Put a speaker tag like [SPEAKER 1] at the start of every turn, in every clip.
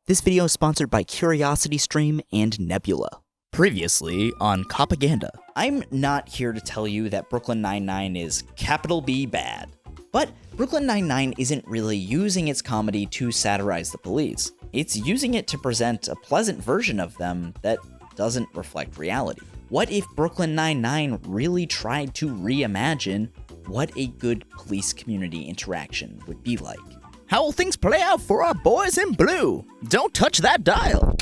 [SPEAKER 1] This video is sponsored by CuriosityStream and Nebula. Previously on Copaganda. I'm not here to tell you that Brooklyn Nine-Nine is capital B bad, but Brooklyn Nine-Nine isn't really using its comedy to satirize the police. It's using it to present a pleasant version of them that doesn't reflect reality. What if Brooklyn Nine-Nine really tried to reimagine what a good police community interaction would be like? How will things play out for our boys in blue? Don't touch that dial!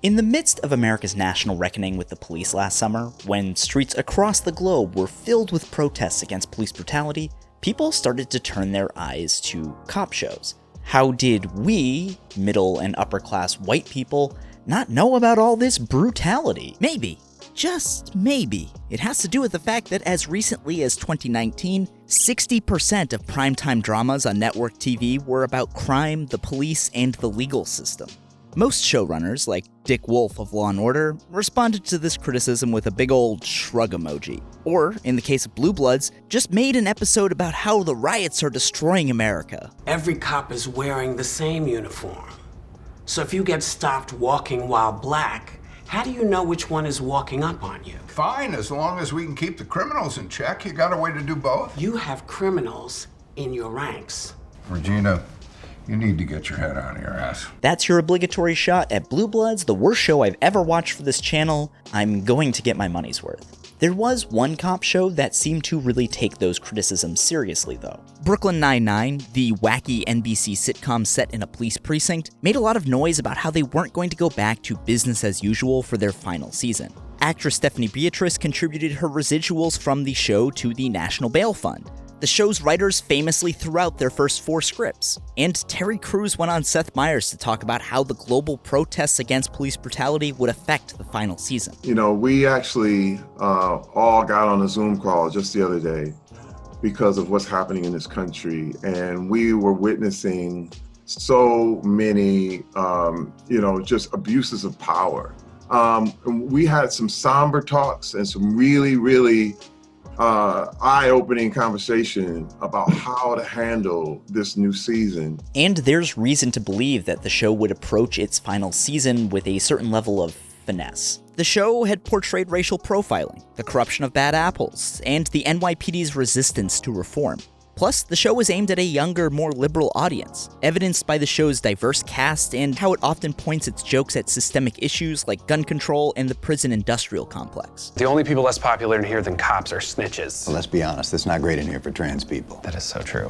[SPEAKER 1] In the midst of America's national reckoning with the police last summer, when streets across the globe were filled with protests against police brutality, people started to turn their eyes to cop shows. How did we, middle and upper class white people, not know about all this brutality? Maybe, just maybe, it has to do with the fact that as recently as 2019, 60% of primetime dramas on network TV were about crime, the police, and the legal system. Most showrunners, like Dick Wolf of Law & Order, responded to this criticism with a big old shrug emoji. Or, in the case of Blue Bloods, just made an episode about how the riots are destroying America.
[SPEAKER 2] Every cop is wearing the same uniform. So if you get stopped walking while black, how do you know which one is walking up on you?
[SPEAKER 3] Fine, as long as we can keep the criminals in check. You got a way to do both?
[SPEAKER 2] You have criminals in your ranks.
[SPEAKER 3] Regina, you need to get your head out of your ass.
[SPEAKER 1] That's your obligatory shot at Blue Bloods, the worst show I've ever watched for this channel. I'm going to get my money's worth. There was one cop show that seemed to really take those criticisms seriously, though. Brooklyn Nine-Nine, the wacky NBC sitcom set in a police precinct, made a lot of noise about how they weren't going to go back to business as usual for their final season. Actress Stephanie Beatrice contributed her residuals from the show to the National Bail Fund. The show's writers famously threw out their first 4 scripts, and Terry Crews went on Seth Meyers to talk about how the global protests against police brutality would affect the final season.
[SPEAKER 4] You know, we actually all got on a Zoom call just the other day because of what's happening in this country, and we were witnessing so many, just abuses of power. We had some somber talks and some really eye-opening conversation about how to handle this new season.
[SPEAKER 1] And there's reason to believe that the show would approach its final season with a certain level of finesse. The show had portrayed racial profiling, the corruption of bad apples, and the NYPD's resistance to reform. Plus, the show was aimed at a younger, more liberal audience, evidenced by the show's diverse cast and how it often points its jokes at systemic issues like gun control and the prison industrial complex.
[SPEAKER 5] The only people less popular in here than cops are snitches.
[SPEAKER 6] Well, let's be honest, it's not great in here for trans people.
[SPEAKER 5] That is so true.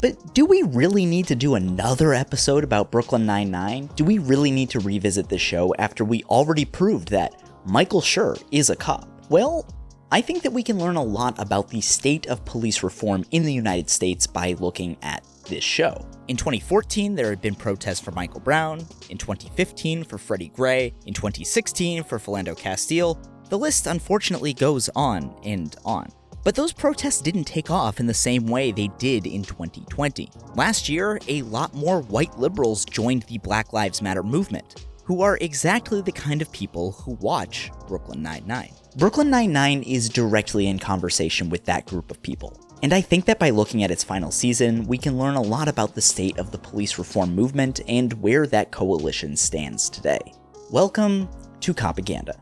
[SPEAKER 1] But do we really need to do another episode about Brooklyn Nine-Nine? Do we really need to revisit this show after we already proved that Michael Schur is a cop? Well, I think that we can learn a lot about the state of police reform in the United States by looking at this show. In 2014, there had been protests for Michael Brown, in 2015 for Freddie Gray, in 2016 for Philando Castile. The list unfortunately goes on and on. But those protests didn't take off in the same way they did in 2020. Last year, a lot more white liberals joined the Black Lives Matter movement, who are exactly the kind of people who watch Brooklyn Nine-Nine. Brooklyn Nine-Nine is directly in conversation with that group of people. And I think that by looking at its final season, we can learn a lot about the state of the police reform movement and where that coalition stands today. Welcome to Copaganda,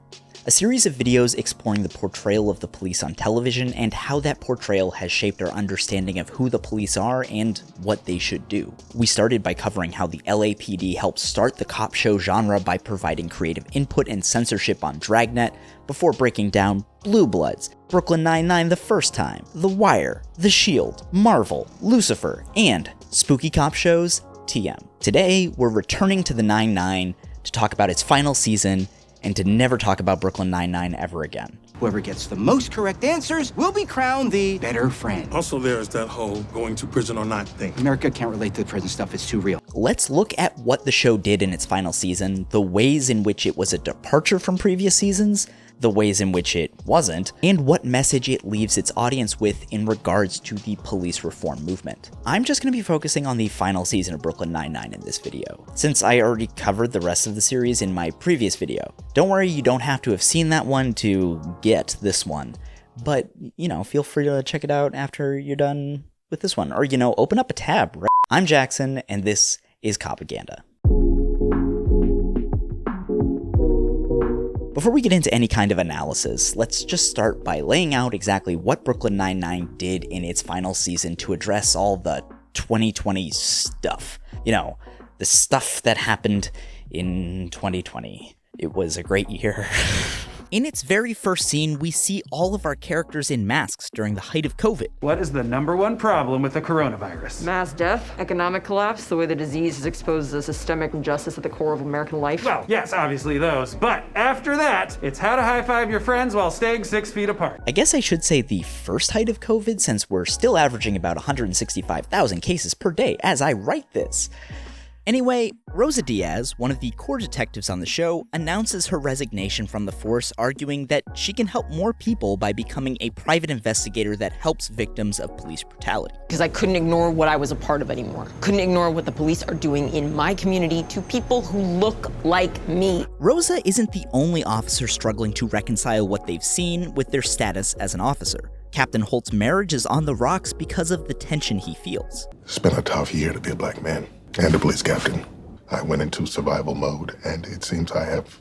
[SPEAKER 1] a series of videos exploring the portrayal of the police on television and how that portrayal has shaped our understanding of who the police are and what they should do. We started by covering how the LAPD helped start the cop show genre by providing creative input and censorship on Dragnet, before breaking down Blue Bloods, Brooklyn Nine-Nine the first time, The Wire, The Shield, Marvel, Lucifer, and spooky cop shows, TM. Today, we're returning to the Nine-Nine to talk about its final season and to never talk about Brooklyn Nine-Nine ever again.
[SPEAKER 7] Whoever gets the most correct answers will be crowned the better friend.
[SPEAKER 8] Also, there's that whole going to prison or not thing.
[SPEAKER 7] America can't relate to the prison stuff, it's too real.
[SPEAKER 1] Let's look at what the show did in its final season, the ways in which it was a departure from previous seasons, the ways in which it wasn't, and what message it leaves its audience with in regards to the police reform movement. I'm just going to be focusing on the final season of Brooklyn Nine-Nine in this video, since I already covered the rest of the series in my previous video. Don't worry, you don't have to have seen that one to get this one, but, feel free to check it out after you're done with this one, or, open up a tab, right? I'm Jackson, and this is Copaganda. Before we get into any kind of analysis, let's just start by laying out exactly what Brooklyn Nine-Nine did in its final season to address all the 2020 stuff. You know, the stuff that happened in 2020. It was a great year. In its very first scene, we see all of our characters in masks during the height of COVID.
[SPEAKER 9] What is the number one problem with the coronavirus?
[SPEAKER 10] Mass death, economic collapse, the way the disease has exposed the systemic injustice at the core of American life.
[SPEAKER 9] Well, yes, obviously those. But after that, it's how to high-five your friends while staying 6 feet apart.
[SPEAKER 1] I guess I should say the first height of COVID, since we're still averaging about 165,000 cases per day as I write this. Anyway, Rosa Diaz, one of the core detectives on the show, announces her resignation from the force, arguing that she can help more people by becoming a private investigator that helps victims of police brutality.
[SPEAKER 10] Because I couldn't ignore what I was a part of anymore. Couldn't ignore what the police are doing in my community to people who look like me.
[SPEAKER 1] Rosa isn't the only officer struggling to reconcile what they've seen with their status as an officer. Captain Holt's marriage is on the rocks because of the tension he feels.
[SPEAKER 11] It's been a tough year to be a black man and a police captain. I went into survival mode, and it seems I have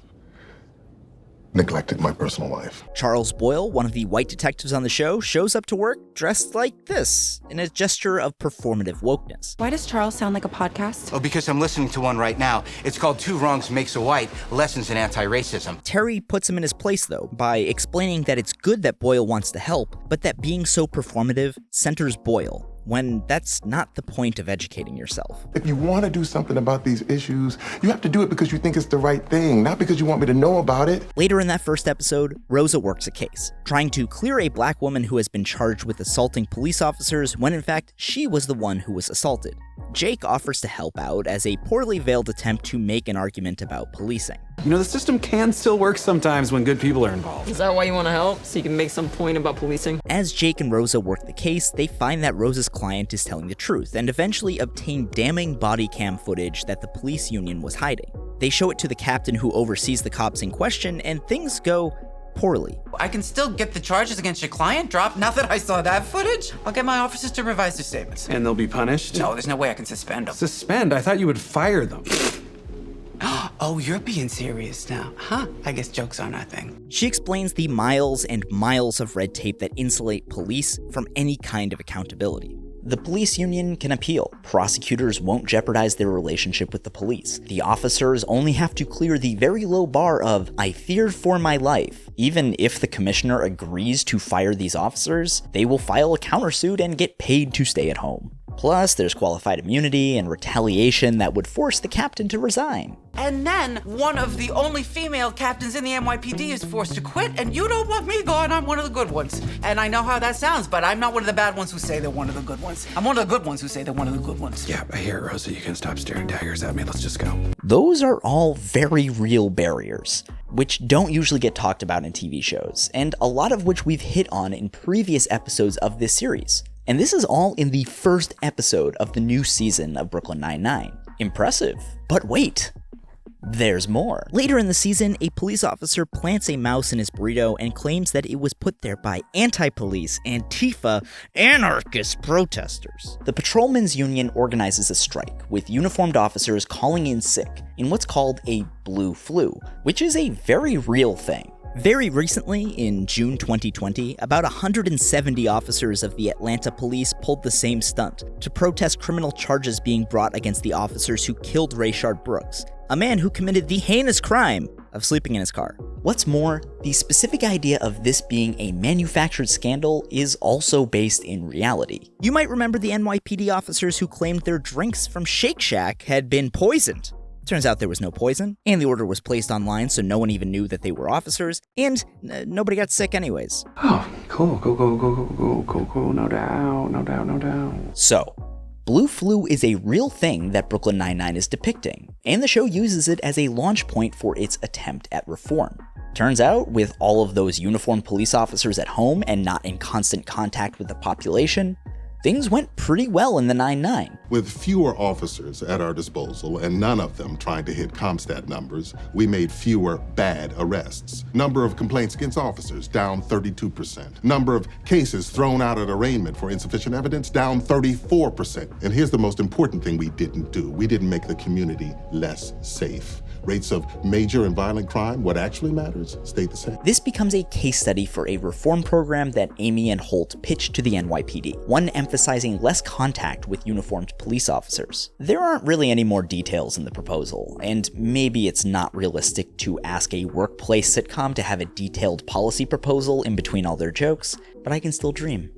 [SPEAKER 11] neglected my personal life.
[SPEAKER 1] Charles Boyle, one of the white detectives on the show, shows up to work dressed like this, in a gesture of performative wokeness.
[SPEAKER 12] Why does Charles sound like a podcast?
[SPEAKER 7] Oh, because I'm listening to one right now. It's called Two Wrongs Makes a White, Lessons in Anti-Racism.
[SPEAKER 1] Terry puts him in his place, though, by explaining that it's good that Boyle wants to help, but that being so performative centers Boyle, when that's not the point of educating yourself.
[SPEAKER 11] If you want to do something about these issues, you have to do it because you think it's the right thing, not because you want me to know about it.
[SPEAKER 1] Later in that first episode, Rosa works a case, trying to clear a black woman who has been charged with assaulting police officers when in fact she was the one who was assaulted. Jake offers to help out as a poorly veiled attempt to make an argument about policing.
[SPEAKER 5] You know, the system can still work sometimes when good people are involved.
[SPEAKER 10] Is that why you want to help? So you can make some point about policing?
[SPEAKER 1] As Jake and Rosa work the case, they find that Rosa's client is telling the truth and eventually obtain damning body cam footage that the police union was hiding. They show it to the captain who oversees the cops in question, and things go poorly.
[SPEAKER 7] I can still get the charges against your client dropped now that I saw that footage. I'll get my officers to revise their statements.
[SPEAKER 5] And they'll be punished?
[SPEAKER 7] No, there's no way I can suspend them.
[SPEAKER 5] Suspend? I thought you would fire them.
[SPEAKER 7] Oh, you're being serious now. Huh? I guess jokes aren't our thing.
[SPEAKER 1] She explains the miles and miles of red tape that insulate police from any kind of accountability. The police union can appeal. Prosecutors won't jeopardize their relationship with the police. The officers only have to clear the very low bar of, "I feared for my life." Even if the commissioner agrees to fire these officers, they will file a countersuit and get paid to stay at home. Plus, there's qualified immunity and retaliation that would force the captain to resign.
[SPEAKER 7] And then one of the only female captains in the NYPD is forced to quit, and you don't want me gone. I'm one of the good ones. And I know how that sounds, but I'm not one of the bad ones who say they're one of the good ones. I'm one of the good ones who say they're one of the good ones.
[SPEAKER 5] Yeah, I hear it, Rosa. You can stop staring daggers at me. Let's just go.
[SPEAKER 1] Those are all very real barriers, which don't usually get talked about in TV shows, and a lot of which we've hit on in previous episodes of this series. And this is all in the first episode of the new season of Brooklyn Nine-Nine. Impressive. But wait, there's more. Later in the season, a police officer plants a mouse in his burrito and claims that it was put there by anti-police, Antifa, anarchist protesters. The patrolmen's union organizes a strike, with uniformed officers calling in sick in what's called a blue flu, which is a very real thing. Very recently, in June 2020, about 170 officers of the Atlanta police pulled the same stunt to protest criminal charges being brought against the officers who killed Rayshard Brooks, a man who committed the heinous crime of sleeping in his car. What's more, the specific idea of this being a manufactured scandal is also based in reality. You might remember the NYPD officers who claimed their drinks from Shake Shack had been poisoned. Turns out there was no poison, and the order was placed online so no one even knew that they were officers, and nobody got sick anyways.
[SPEAKER 5] Oh, cool. Cool. No doubt.
[SPEAKER 1] So, blue flu is a real thing that Brooklyn Nine-Nine is depicting, and the show uses it as a launch point for its attempt at reform. Turns out, with all of those uniformed police officers at home and not in constant contact with the population, things went pretty well in the 9-9.
[SPEAKER 11] With fewer officers at our disposal and none of them trying to hit CompStat numbers, we made fewer bad arrests. Number of complaints against officers down 32%. Number of cases thrown out at arraignment for insufficient evidence down 34%. And here's the most important thing we didn't do. We didn't make the community less safe. Rates of major and violent crime, what actually matters, stayed the same.
[SPEAKER 1] This becomes a case study for a reform program that Amy and Holt pitched to the NYPD, one emphasizing less contact with uniformed police officers. There aren't really any more details in the proposal, and maybe it's not realistic to ask a workplace sitcom to have a detailed policy proposal in between all their jokes, but I can still dream.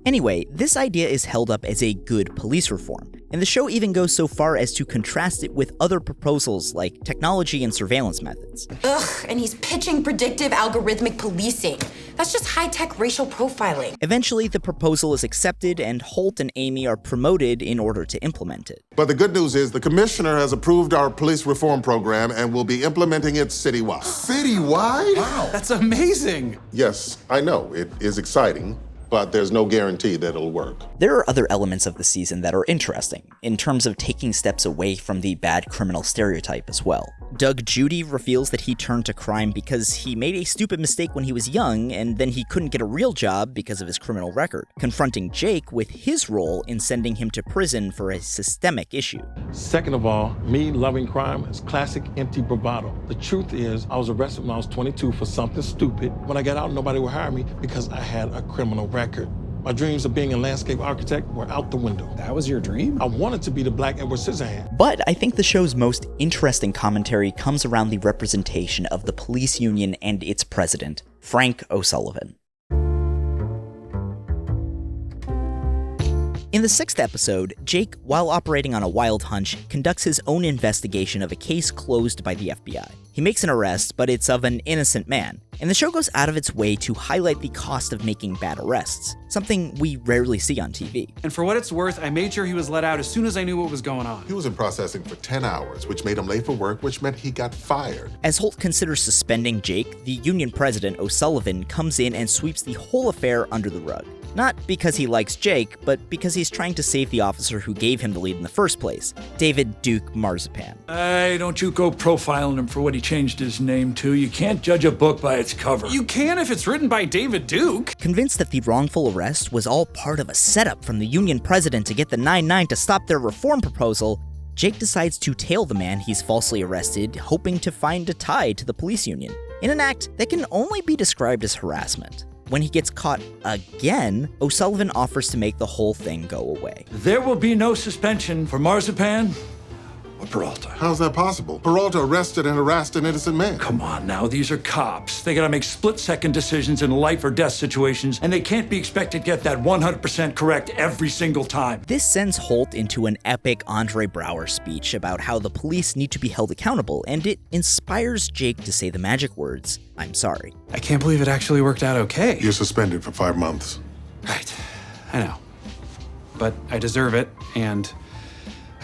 [SPEAKER 1] Anyway, this idea is held up as a good police reform, and the show even goes so far as to contrast it with other proposals like technology and surveillance methods.
[SPEAKER 12] Ugh, and he's pitching predictive algorithmic policing. That's just high-tech racial profiling.
[SPEAKER 1] Eventually, the proposal is accepted, and Holt and Amy are promoted in order to implement it.
[SPEAKER 11] But the good news is the commissioner has approved our police reform program and will be implementing it citywide.
[SPEAKER 3] Citywide?
[SPEAKER 11] Wow.
[SPEAKER 5] That's amazing.
[SPEAKER 11] Yes, I know, it is exciting, but there's no guarantee that it'll work.
[SPEAKER 1] There are other elements of the season that are interesting, in terms of taking steps away from the bad criminal stereotype as well. Doug Judy reveals that he turned to crime because he made a stupid mistake when he was young, and then he couldn't get a real job because of his criminal record, confronting Jake with his role in sending him to prison for a systemic issue.
[SPEAKER 8] Second of all, me loving crime is classic empty bravado. The truth is, I was arrested when I was 22 for something stupid. When I got out, nobody would hire me because I had a criminal record. My dreams of being a landscape architect were out the window.
[SPEAKER 5] That was your dream?
[SPEAKER 8] I wanted to be the Black Edward Scissorhands.
[SPEAKER 1] But I think the show's most interesting commentary comes around the representation of the police union and its president, Frank O'Sullivan. In the 6th episode, Jake, while operating on a wild hunch, conducts his own investigation of a case closed by the FBI. He makes an arrest, but it's of an innocent man, and the show goes out of its way to highlight the cost of making bad arrests, something we rarely see on TV.
[SPEAKER 5] And for what it's worth, I made sure he was let out as soon as I knew what was going on.
[SPEAKER 11] He was in processing for 10 hours, which made him late for work, which meant he got fired.
[SPEAKER 1] As Holt considers suspending Jake, the union president, O'Sullivan, comes in and sweeps the whole affair under the rug. Not because he likes Jake, but because he's trying to save the officer who gave him the lead in the first place, David Duke Marzipan.
[SPEAKER 13] Hey, don't you go profiling him for what he changed his name to. You can't judge a book by its cover.
[SPEAKER 5] You can if it's written by David Duke.
[SPEAKER 1] Convinced that the wrongful arrest was all part of a setup from the union president to get the 9-9 to stop their reform proposal, Jake decides to tail the man he's falsely arrested, hoping to find a tie to the police union, in an act that can only be described as harassment. When he gets caught again, O'Sullivan offers to make the whole thing go away.
[SPEAKER 13] There will be no suspension for Marzipan or Peralta.
[SPEAKER 11] How's that possible? Peralta arrested and harassed an innocent man.
[SPEAKER 13] Come on now, these are cops. They gotta make split-second decisions in life or death situations, and they can't be expected to get that 100% correct every single time.
[SPEAKER 1] This sends Holt into an epic Andre Braugher speech about how the police need to be held accountable, and it inspires Jake to say the magic words, "I'm sorry."
[SPEAKER 5] I can't believe it actually worked out okay.
[SPEAKER 11] You're suspended for 5 months.
[SPEAKER 5] Right, I know. But I deserve it, and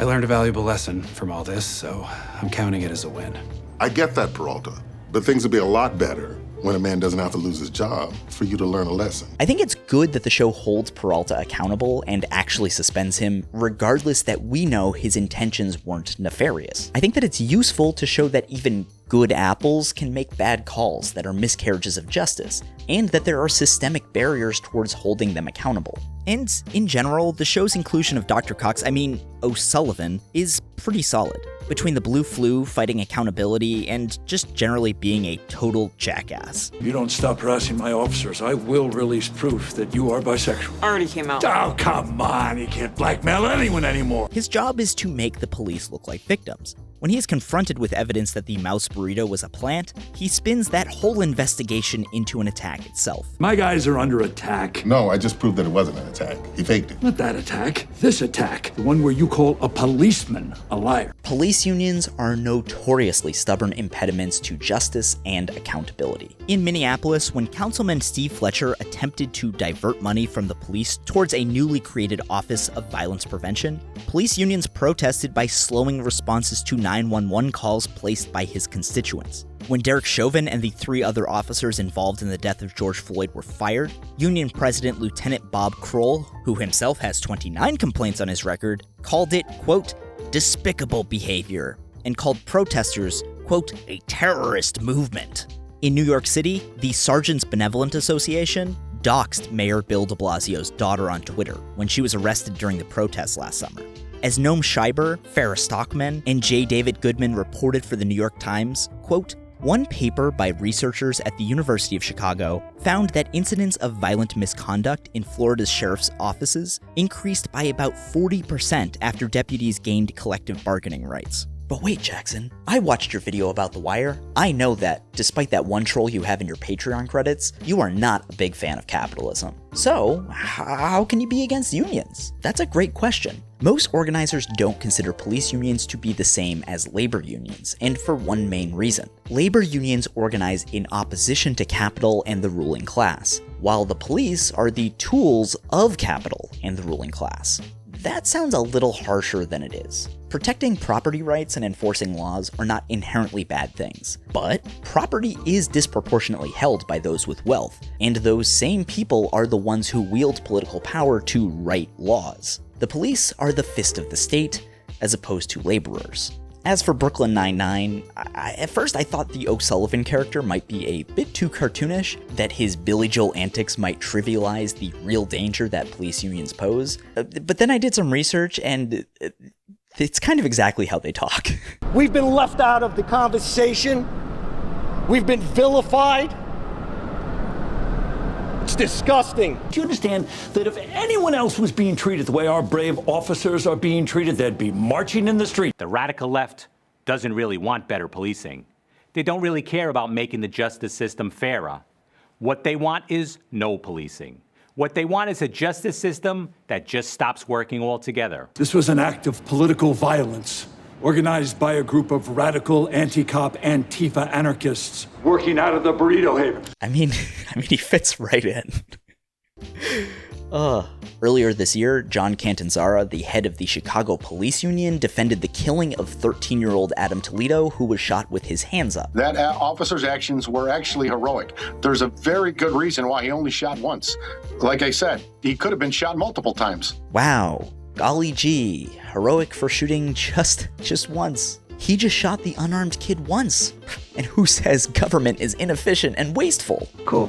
[SPEAKER 5] I learned a valuable lesson from all this, so I'm counting it as a win.
[SPEAKER 11] I get that, Peralta, but things would be a lot better when a man doesn't have to lose his job for you to learn a lesson.
[SPEAKER 1] I think it's good that the show holds Peralta accountable and actually suspends him, regardless that we know his intentions weren't nefarious. I think that it's useful to show that even good apples can make bad calls that are miscarriages of justice, and that there are systemic barriers towards holding them accountable. And in general, the show's inclusion of Dr. Cox, O'Sullivan, is pretty solid. Between the blue flu, fighting accountability, and just generally being a total jackass.
[SPEAKER 13] If you don't stop harassing my officers, I will release proof that you are bisexual.
[SPEAKER 10] Already came out.
[SPEAKER 13] Oh, come on, you can't blackmail anyone anymore.
[SPEAKER 1] His job is to make the police look like victims. When he is confronted with evidence that the mouse burrito was a plant, he spins that whole investigation into an attack itself.
[SPEAKER 13] My guys are under attack.
[SPEAKER 11] No, I just proved that it wasn't an attack. He faked it.
[SPEAKER 13] Not that attack. This attack. The one where you call a policeman a liar.
[SPEAKER 1] Police Police unions are notoriously stubborn impediments to justice and accountability. In Minneapolis, when Councilman Steve Fletcher attempted to divert money from the police towards a newly created Office of Violence Prevention, police unions protested by slowing responses to 911 calls placed by his constituents. When Derek Chauvin and the 3 other officers involved in the death of George Floyd were fired, Union President Lieutenant Bob Kroll, who himself has 29 complaints on his record, called it, quote, despicable behavior, and called protesters, quote, a terrorist movement. In New York City, the Sergeants Benevolent Association doxed Mayor Bill de Blasio's daughter on Twitter when she was arrested during the protests last summer. As Noam Scheiber, Farrah Stockman, and J. David Goodman reported for the New York Times, quote, one paper by researchers at the University of Chicago found that incidents of violent misconduct in Florida's sheriff's offices increased by about 40% after deputies gained collective bargaining rights. But wait, Jackson, I watched your video about The Wire. I know that, despite that one troll you have in your Patreon credits, you are not a big fan of capitalism. So, how can you be against unions? That's a great question. Most organizers don't consider police unions to be the same as labor unions, and for one main reason. Labor unions organize in opposition to capital and the ruling class, while the police are the tools of capital and the ruling class. That sounds a little harsher than it is. Protecting property rights and enforcing laws are not inherently bad things, but property is disproportionately held by those with wealth, and those same people are the ones who wield political power to write laws. The police are the fist of the state, as opposed to laborers. As for Brooklyn Nine-Nine, at first I thought the O'Sullivan character might be a bit too cartoonish, that his Billy Joel antics might trivialize the real danger that police unions pose. But then I did some research, and it's kind of exactly how they talk.
[SPEAKER 14] We've been left out of the conversation. We've been vilified. It's disgusting.
[SPEAKER 13] Do you understand that if anyone else was being treated the way our brave officers are being treated, they'd be marching in the street?
[SPEAKER 15] The radical left doesn't really want better policing. They don't really care about making the justice system fairer. What they want is no policing. What they want is a justice system that just stops working altogether.
[SPEAKER 13] This was an act of political violence, organized by a group of radical anti-cop Antifa anarchists working out of the burrito haven.
[SPEAKER 1] I mean, he fits right in. Earlier this year, John Catanzara, the head of the Chicago Police Union, defended the killing of 13-year-old Adam Toledo, who was shot with his hands up.
[SPEAKER 16] That officer's actions were actually heroic. There's a very good reason why he only shot once. Like I said, he could have been shot multiple times.
[SPEAKER 1] Wow. Golly gee, heroic for shooting just once. He just shot the unarmed kid once. And who says government is inefficient and wasteful?
[SPEAKER 17] Cool.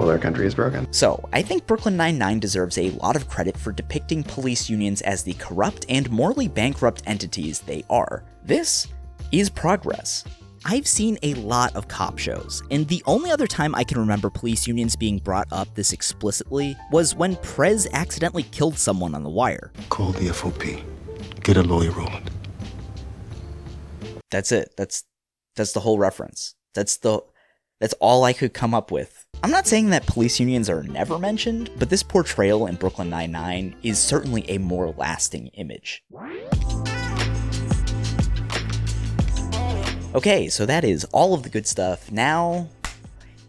[SPEAKER 17] Our country is broken.
[SPEAKER 1] So, I think Brooklyn Nine-Nine deserves a lot of credit for depicting police unions as the corrupt and morally bankrupt entities they are. This is progress. I've seen a lot of cop shows, and the only other time I can remember police unions being brought up this explicitly was when Prez accidentally killed someone on the wire.
[SPEAKER 17] Call the FOP. Get a lawyer rolling.
[SPEAKER 1] That's it. That's the whole reference. That's all I could come up with. I'm not saying that police unions are never mentioned, but this portrayal in Brooklyn Nine-Nine is certainly a more lasting image. Okay, so that is all of the good stuff. Now,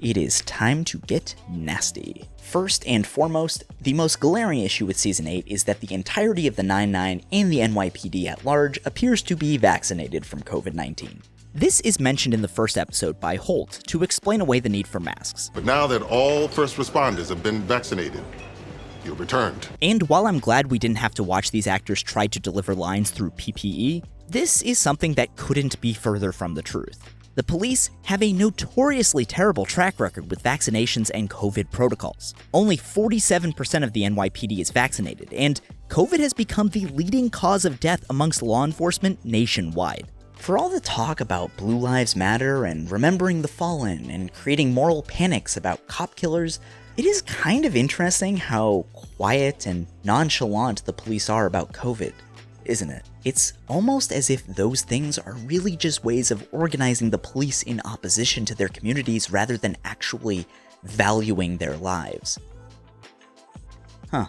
[SPEAKER 1] it is time to get nasty. First and foremost, the most glaring issue with Season 8 is that the entirety of the 9-9 and the NYPD at large appears to be vaccinated from COVID-19. This is mentioned in the first episode by Holt to explain away the need for masks.
[SPEAKER 11] But now that all first responders have been vaccinated, you're returned.
[SPEAKER 1] And while I'm glad we didn't have to watch these actors try to deliver lines through PPE, this is something that couldn't be further from the truth. The police have a notoriously terrible track record with vaccinations and COVID protocols. Only 47% of the NYPD is vaccinated, and COVID has become the leading cause of death amongst law enforcement nationwide. For all the talk about Blue Lives Matter and remembering the fallen and creating moral panics about cop killers, it is kind of interesting how quiet and nonchalant the police are about COVID, isn't it? It's almost as if those things are really just ways of organizing the police in opposition to their communities rather than actually valuing their lives. Huh.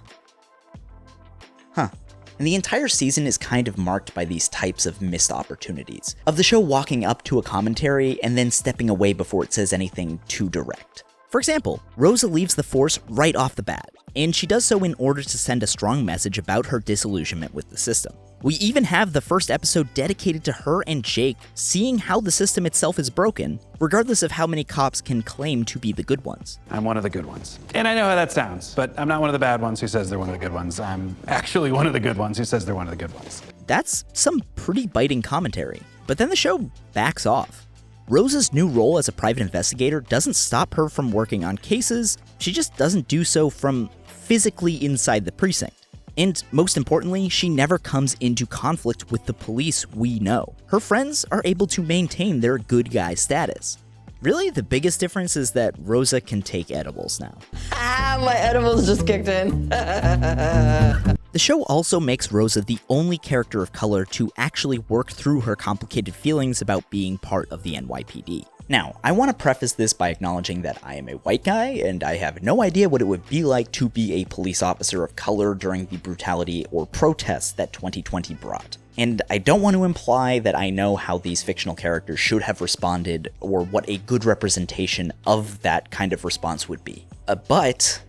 [SPEAKER 1] And the entire season is kind of marked by these types of missed opportunities, of the show walking up to a commentary and then stepping away before it says anything too direct. For example, Rosa leaves the Force right off the bat, and she does so in order to send a strong message about her disillusionment with the system. We even have the first episode dedicated to her and Jake seeing how the system itself is broken, regardless of how many cops can claim to be the good ones.
[SPEAKER 5] I'm one of the good ones. And I know how that sounds, but I'm not one of the bad ones who says they're one of the good ones. I'm actually one of the good ones who says they're one of the good ones.
[SPEAKER 1] That's some pretty biting commentary, but then the show backs off. Rosa's new role as a private investigator doesn't stop her from working on cases, she just doesn't do so from physically inside the precinct. And most importantly, she never comes into conflict with the police we know. Her friends are able to maintain their good guy status. Really, the biggest difference is that Rosa can take edibles now.
[SPEAKER 10] My edibles just kicked in.
[SPEAKER 1] The show also makes Rosa the only character of color to actually work through her complicated feelings about being part of the NYPD. Now, I want to preface this by acknowledging that I am a white guy, and I have no idea what it would be like to be a police officer of color during the brutality or protests that 2020 brought. And I don't want to imply that I know how these fictional characters should have responded or what a good representation of that kind of response would be. But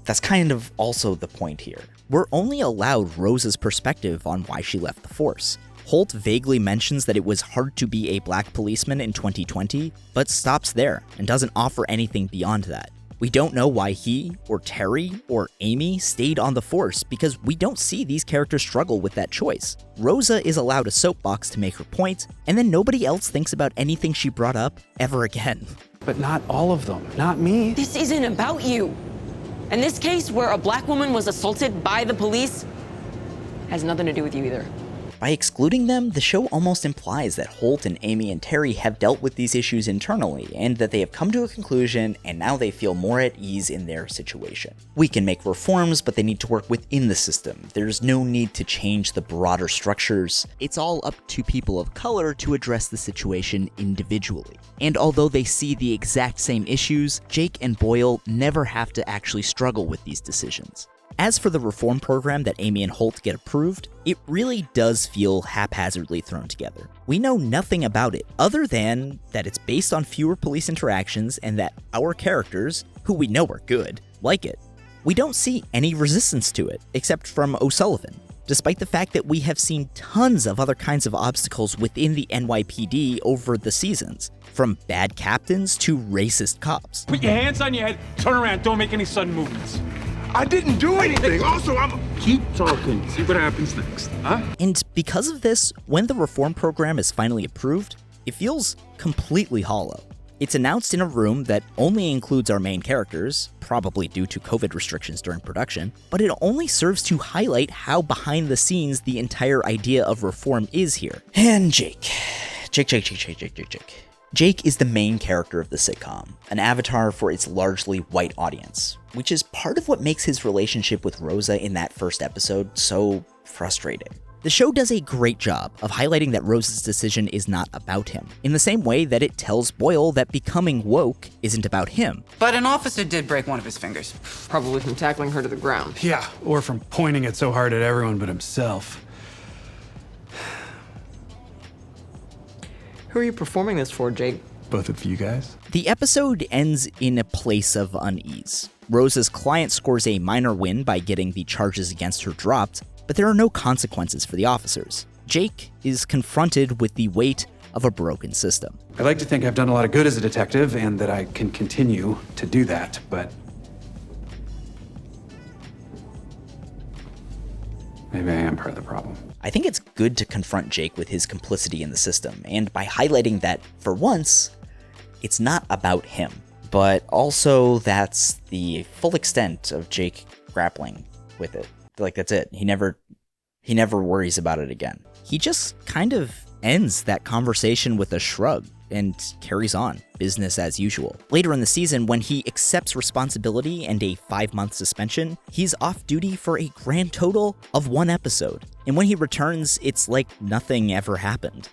[SPEAKER 1] that's kind of also the point here. We're only allowed Rosa's perspective on why she left the Force. Holt vaguely mentions that it was hard to be a black policeman in 2020, but stops there and doesn't offer anything beyond that. We don't know why he, or Terry, or Amy stayed on the Force because we don't see these characters struggle with that choice. Rosa is allowed a soapbox to make her point, and then nobody else thinks about anything she brought up ever again.
[SPEAKER 5] But not all of them, not me.
[SPEAKER 10] This isn't about you. And this case where a black woman was assaulted by the police has nothing to do with you either.
[SPEAKER 1] By excluding them, the show almost implies that Holt and Amy and Terry have dealt with these issues internally, and that they have come to a conclusion, and now they feel more at ease in their situation. We can make reforms, but they need to work within the system. There's no need to change the broader structures. It's all up to people of color to address the situation individually. And although they see the exact same issues, Jake and Boyle never have to actually struggle with these decisions. As for the reform program that Amy and Holt get approved, it really does feel haphazardly thrown together. We know nothing about it, other than that it's based on fewer police interactions and that our characters, who we know are good, like it. We don't see any resistance to it, except from O'Sullivan, despite the fact that we have seen tons of other kinds of obstacles within the NYPD over the seasons, from bad captains to racist cops.
[SPEAKER 18] Put your hands on your head, turn around, don't make any sudden movements. I didn't do anything. Also, keep talking. See what happens next, huh?
[SPEAKER 1] And because of this, when the reform program is finally approved, it feels completely hollow. It's announced in a room that only includes our main characters, probably due to COVID restrictions during production, but it only serves to highlight how behind the scenes the entire idea of reform is here. And Jake. Jake is the main character of the sitcom, an avatar for its largely white audience, which is part of what makes his relationship with Rosa in that first episode so frustrating. The show does a great job of highlighting that Rosa's decision is not about him, in the same way that it tells Boyle that becoming woke isn't about him.
[SPEAKER 7] But an officer did break one of his fingers.
[SPEAKER 10] Probably from tackling her to the ground.
[SPEAKER 5] Yeah, or from pointing it so hard at everyone but himself.
[SPEAKER 10] Who are you performing this for, Jake?
[SPEAKER 5] Both of you guys?
[SPEAKER 1] The episode ends in a place of unease. Rosa's client scores a minor win by getting the charges against her dropped, but there are no consequences for the officers. Jake is confronted with the weight of a broken system.
[SPEAKER 5] I like to think I've done a lot of good as a detective and that I can continue to do that, but maybe I am part of the problem.
[SPEAKER 1] I think it's good to confront Jake with his complicity in the system, and by highlighting that, for once, it's not about him. But also, that's the full extent of Jake grappling with it. Like, that's it. He never worries about it again. He just kind of ends that conversation with a shrug and carries on, business as usual. Later in the season, when he accepts responsibility and a 5-month suspension, he's off duty for a grand total of 1 episode. And when he returns, it's like nothing ever happened.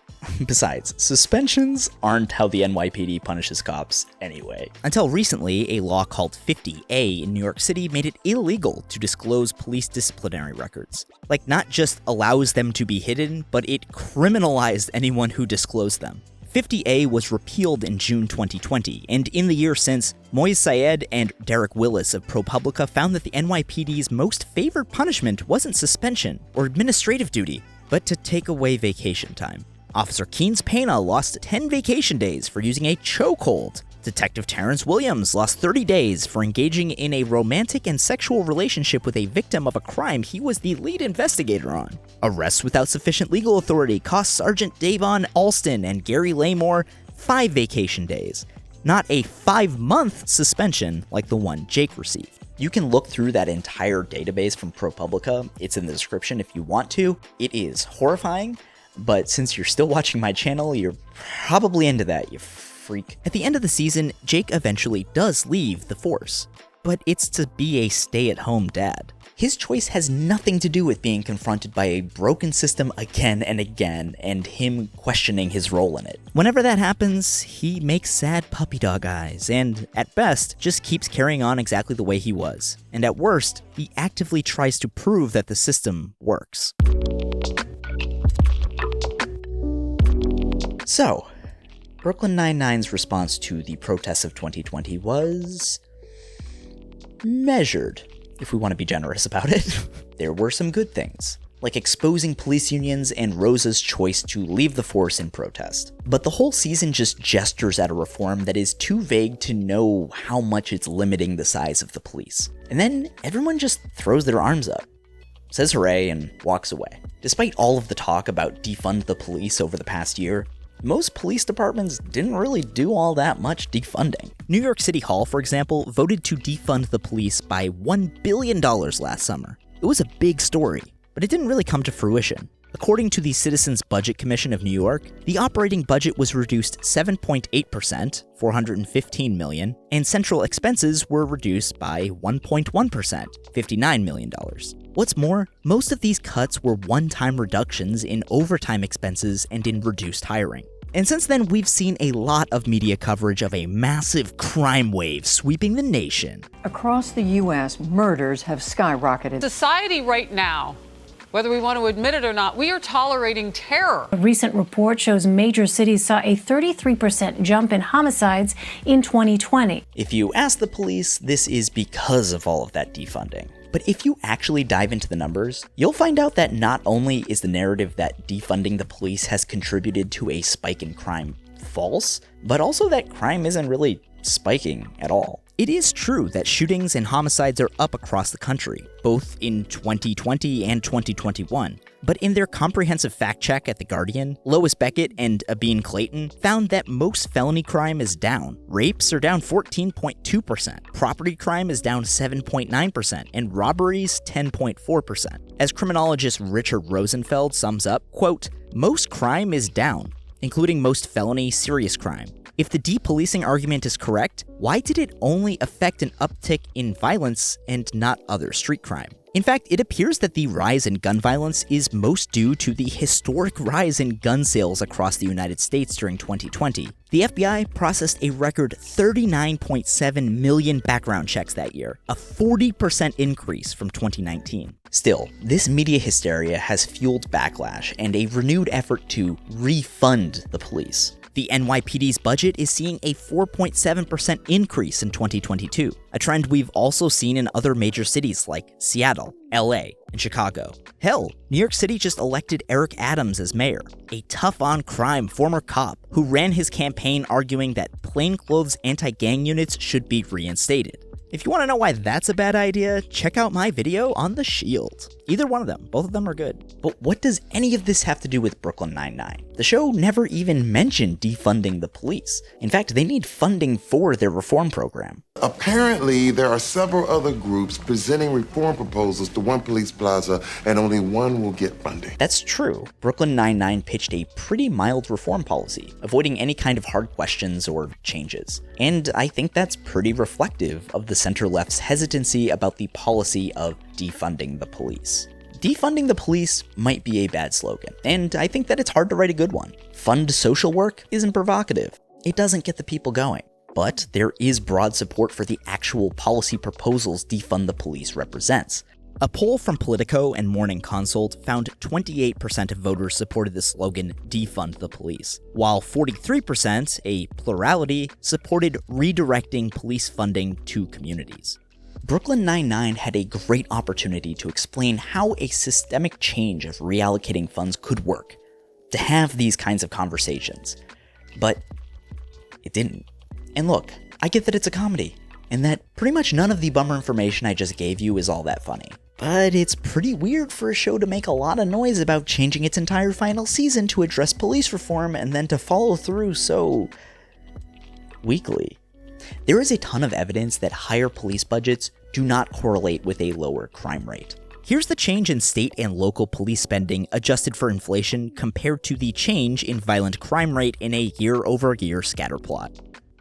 [SPEAKER 1] Besides, suspensions aren't how the NYPD punishes cops anyway. Until recently, a law called 50A in New York City made it illegal to disclose police disciplinary records. Like, not just allows them to be hidden, but it criminalized anyone who disclosed them. 50A was repealed in June 2020, and in the year since, Moise Syed and Derek Willis of ProPublica found that the NYPD's most favored punishment wasn't suspension or administrative duty, but to take away vacation time. Officer Keynes Pena lost 10 vacation days for using a chokehold. Detective Terrence Williams lost 30 days for engaging in a romantic and sexual relationship with a victim of a crime he was the lead investigator on. Arrests without sufficient legal authority cost Sergeant Davon Alston and Gary Laymore 5 vacation days, not a 5-month suspension like the one Jake received. You can look through that entire database from ProPublica. It's in the description if you want to. It is horrifying, but since you're still watching my channel, you're probably into that, you freak. At the end of the season, Jake eventually does leave the force, but it's to be a stay-at-home dad. His choice has nothing to do with being confronted by a broken system again and again, and him questioning his role in it. Whenever that happens, he makes sad puppy dog eyes, and at best, just keeps carrying on exactly the way he was. And at worst, he actively tries to prove that the system works. So, Brooklyn Nine-Nine's response to the protests of 2020 was measured, if we want to be generous about it. There were some good things, like exposing police unions and Rosa's choice to leave the force in protest. But the whole season just gestures at a reform that is too vague to know how much it's limiting the size of the police. And then everyone just throws their arms up, says hooray, and walks away. Despite all of the talk about defund the police over the past year, most police departments didn't really do all that much defunding. New York City Hall, for example, voted to defund the police by $1 billion last summer. It was a big story, but it didn't really come to fruition. According to the Citizens Budget Commission of New York, the operating budget was reduced 7.8%, $415 million, and central expenses were reduced by 1.1%, $59 million. What's more, most of these cuts were one-time reductions in overtime expenses and in reduced hiring. And since then, we've seen a lot of media coverage of a massive crime wave sweeping the nation.
[SPEAKER 19] Across the U.S., murders have skyrocketed.
[SPEAKER 20] Society right now, whether we want to admit it or not, we are tolerating terror.
[SPEAKER 21] A recent report shows major cities saw a 33% jump in homicides in 2020.
[SPEAKER 1] If you ask the police, this is because of all of that defunding. But if you actually dive into the numbers, you'll find out that not only is the narrative that defunding the police has contributed to a spike in crime false, but also that crime isn't really spiking at all. It is true that shootings and homicides are up across the country, both in 2020 and 2021. But in their comprehensive fact check at The Guardian, Lois Beckett and Abine Clayton found that most felony crime is down. Rapes are down 14.2%, property crime is down 7.9%, and robberies 10.4%. As criminologist Richard Rosenfeld sums up, quote, "Most crime is down, including most felony serious crime. If the depolicing argument is correct, why did it only affect an uptick in violence and not other street crime? In fact, it appears that the rise in gun violence is most due to the historic rise in gun sales across the United States during 2020. The FBI processed a record 39.7 million background checks that year, a 40% increase from 2019. Still, this media hysteria has fueled backlash and a renewed effort to refund the police. The NYPD's budget is seeing a 4.7% increase in 2022, a trend we've also seen in other major cities like Seattle, LA, and Chicago. Hell, New York City just elected Eric Adams as mayor, a tough-on-crime former cop who ran his campaign arguing that plainclothes anti-gang units should be reinstated. If you want to know why that's a bad idea, check out my video on The Shield. Either one of them, both of them are good. But what does any of this have to do with Brooklyn Nine-Nine? The show never even mentioned defunding the police. In fact, they need funding for their reform program.
[SPEAKER 22] Apparently, there are several other groups presenting reform proposals to One Police Plaza, and only one will get funding.
[SPEAKER 1] That's true. Brooklyn Nine-Nine pitched a pretty mild reform policy, avoiding any kind of hard questions or changes. And I think that's pretty reflective of the center-left's hesitancy about the policy of defunding the police. Defunding the police might be a bad slogan, and I think that it's hard to write a good one. Fund social work isn't provocative. It doesn't get the people going. But there is broad support for the actual policy proposals Defund the Police represents. A poll from Politico and Morning Consult found 28% of voters supported the slogan Defund the Police, while 43%, a plurality, supported redirecting police funding to communities. Brooklyn Nine-Nine had a great opportunity to explain how a systemic change of reallocating funds could work, to have these kinds of conversations. But it didn't. And look, I get that it's a comedy, and that pretty much none of the bummer information I just gave you is all that funny. But it's pretty weird for a show to make a lot of noise about changing its entire final season to address police reform and then to follow through so weakly. There is a ton of evidence that higher police budgets do not correlate with a lower crime rate. Here's the change in state and local police spending adjusted for inflation compared to the change in violent crime rate in a year-over-year scatterplot.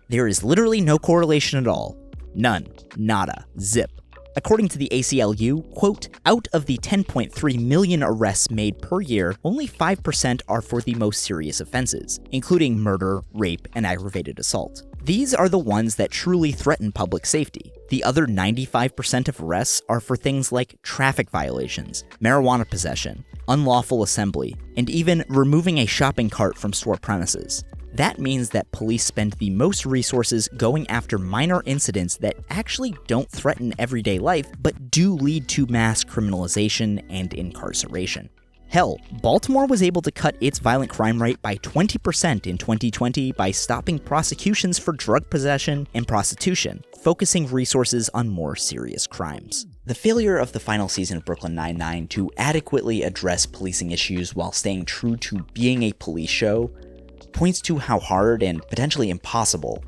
[SPEAKER 1] There is literally no correlation at all. None. Nada. Zip. According to the ACLU, quote, out of the 10.3 million arrests made per year, only 5% are for the most serious offenses, including murder, rape, and aggravated assault. These are the ones that truly threaten public safety. The other 95% of arrests are for things like traffic violations, marijuana possession, unlawful assembly, and even removing a shopping cart from store premises. That means that police spend the most resources going after minor incidents that actually don't threaten everyday life, but do lead to mass criminalization and incarceration. Hell, Baltimore was able to cut its violent crime rate by 20% in 2020 by stopping prosecutions for drug possession and prostitution, focusing resources on more serious crimes. The failure of the final season of Brooklyn Nine-Nine to adequately address policing issues while staying true to being a police show points to how hard and potentially impossible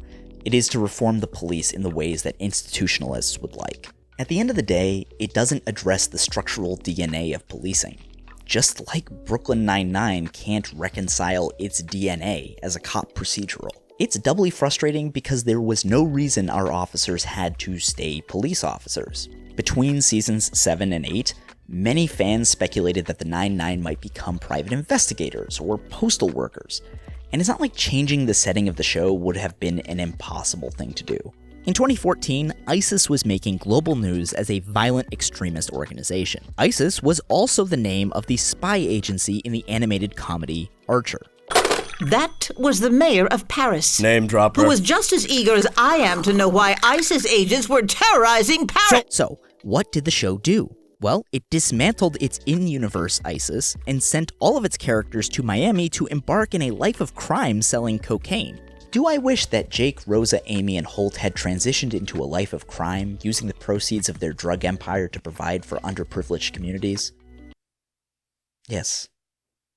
[SPEAKER 1] it is to reform the police in the ways that institutionalists would like. At the end of the day, it doesn't address the structural DNA of policing. Just like Brooklyn Nine-Nine can't reconcile its DNA as a cop procedural. It's doubly frustrating because there was no reason our officers had to stay police officers. Between seasons 7 and 8, many fans speculated that the Nine-Nine might become private investigators or postal workers. And it's not like changing the setting of the show would have been an impossible thing to do. In 2014, ISIS was making global news as a violent extremist organization. ISIS was also the name of the spy agency in the animated comedy Archer.
[SPEAKER 2] That was the mayor of Paris.
[SPEAKER 14] Name dropper.
[SPEAKER 2] Who was just as eager as I am to know why ISIS agents were terrorizing Paris.
[SPEAKER 1] So, what did the show do? Well, it dismantled its in-universe ISIS and sent all of its characters to Miami to embark in a life of crime selling cocaine. Do I wish that Jake, Rosa, Amy, and Holt had transitioned into a life of crime, using the proceeds of their drug empire to provide for underprivileged communities? Yes.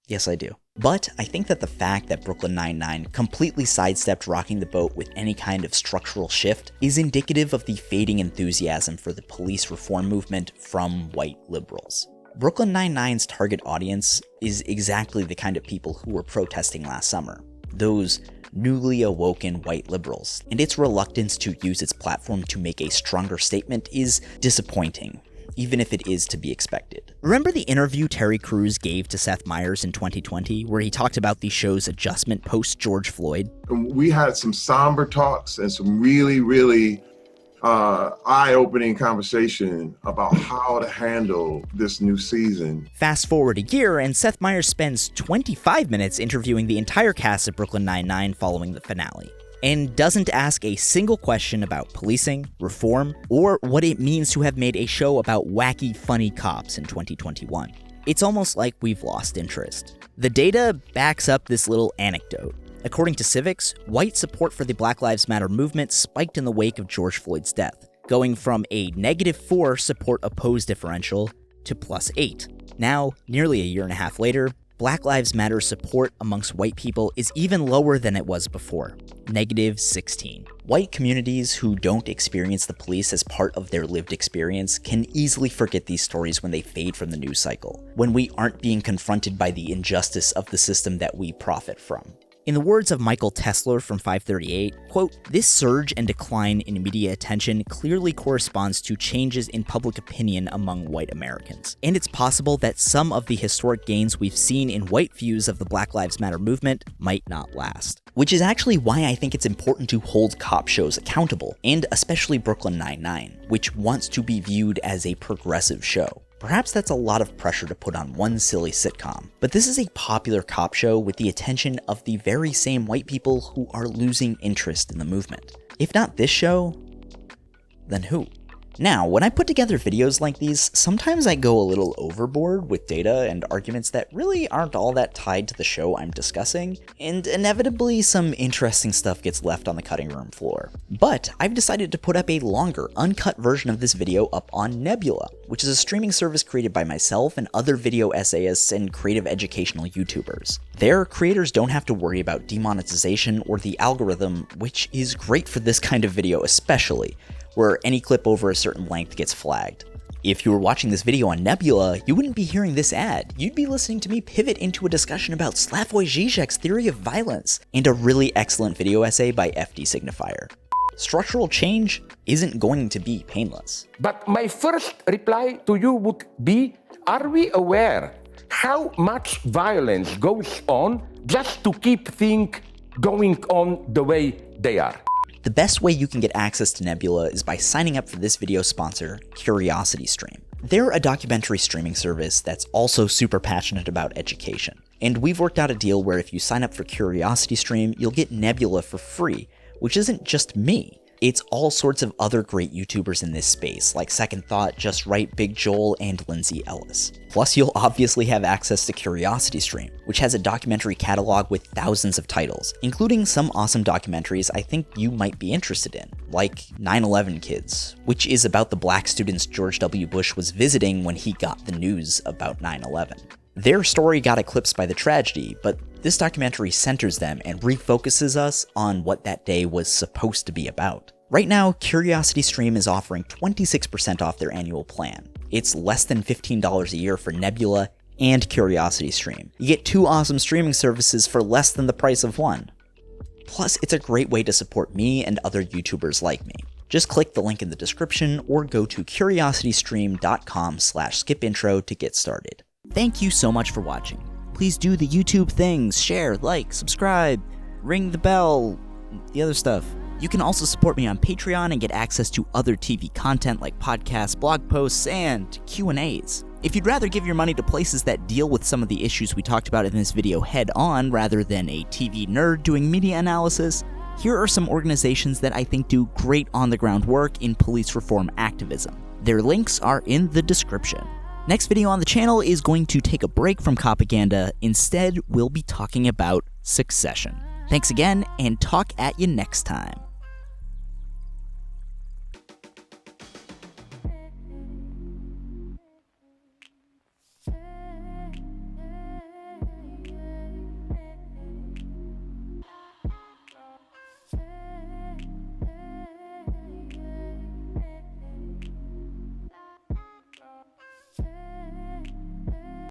[SPEAKER 1] Yes, I do. But I think that the fact that Brooklyn Nine-Nine completely sidestepped rocking the boat with any kind of structural shift is indicative of the fading enthusiasm for the police reform movement from white liberals. Brooklyn Nine-Nine's target audience is exactly the kind of people who were protesting last summer. Those newly awoken white liberals, and its reluctance to use its platform to make a stronger statement is disappointing, even if it is to be expected. Remember the interview Terry Crews gave to Seth Meyers in 2020, where he talked about the show's adjustment post-George Floyd?
[SPEAKER 22] We had some somber talks and some really eye-opening conversation about how to handle this new season.
[SPEAKER 1] Fast forward a year, and Seth Meyers spends 25 minutes interviewing the entire cast of Brooklyn Nine-Nine following the finale, and doesn't ask a single question about policing, reform, or what it means to have made a show about wacky, funny cops in 2021. It's almost like we've lost interest. The data backs up this little anecdote. According to Civics, white support for the Black Lives Matter movement spiked in the wake of George Floyd's death, going from a -4 support opposed differential to +8. Now, nearly a year and a half later, Black Lives Matter support amongst white people is even lower than it was before, -16. White communities who don't experience the police as part of their lived experience can easily forget these stories when they fade from the news cycle, when we aren't being confronted by the injustice of the system that we profit from. In the words of Michael Tesler from 538, quote, "This surge and decline in media attention clearly corresponds to changes in public opinion among white Americans. And it's possible that some of the historic gains we've seen in white views of the Black Lives Matter movement might not last." Which is actually why I think it's important to hold cop shows accountable, and especially Brooklyn Nine-Nine, which wants to be viewed as a progressive show. Perhaps that's a lot of pressure to put on one silly sitcom, but this is a popular cop show with the attention of the very same white people who are losing interest in the movement. If not this show, then who? Now, when I put together videos like these, sometimes I go a little overboard with data and arguments that really aren't all that tied to the show I'm discussing, and inevitably some interesting stuff gets left on the cutting room floor. But I've decided to put up a longer, uncut version of this video up on Nebula, which is a streaming service created by myself and other video essayists and creative educational YouTubers. There, creators don't have to worry about demonetization or the algorithm, which is great for this kind of video especially, where any clip over a certain length gets flagged. If you were watching this video on Nebula, you wouldn't be hearing this ad. You'd be listening to me pivot into a discussion about Slavoj Žižek's theory of violence, and a really excellent video essay by FD Signifier. Structural change isn't going to be painless.
[SPEAKER 4] But my first reply to you would be, are we aware how much violence goes on just to keep things going on the way they are?
[SPEAKER 1] The best way you can get access to Nebula is by signing up for this video sponsor, CuriosityStream. They're a documentary streaming service that's also super passionate about education. And we've worked out a deal where if you sign up for CuriosityStream, you'll get Nebula for free, which isn't just me. It's all sorts of other great YouTubers in this space, like Second Thought, Just Right, Big Joel, and Lindsay Ellis. Plus, you'll obviously have access to CuriosityStream, which has a documentary catalog with thousands of titles, including some awesome documentaries I think you might be interested in, like 9/11 Kids, which is about the black students George W. Bush was visiting when he got the news about 9/11. Their story got eclipsed by the tragedy, but this documentary centers them and refocuses us on what that day was supposed to be about. Right now, CuriosityStream is offering 26% off their annual plan. It's less than $15 a year for Nebula and CuriosityStream. You get two awesome streaming services for less than the price of one. Plus, it's a great way to support me and other YouTubers like me. Just click the link in the description or go to curiositystream.com/skipintro to get started. Thank you so much for watching. Please do the YouTube things, share, like, subscribe, ring the bell, the other stuff. You can also support me on Patreon and get access to other TV content like podcasts, blog posts, and Q&As. If you'd rather give your money to places that deal with some of the issues we talked about in this video head on rather than a TV nerd doing media analysis, here are some organizations that I think do great on-the-ground work in police reform activism. Their links are in the description. Next video on the channel is going to take a break from Copaganda. Instead, we'll be talking about Succession. Thanks again, and talk at you next time.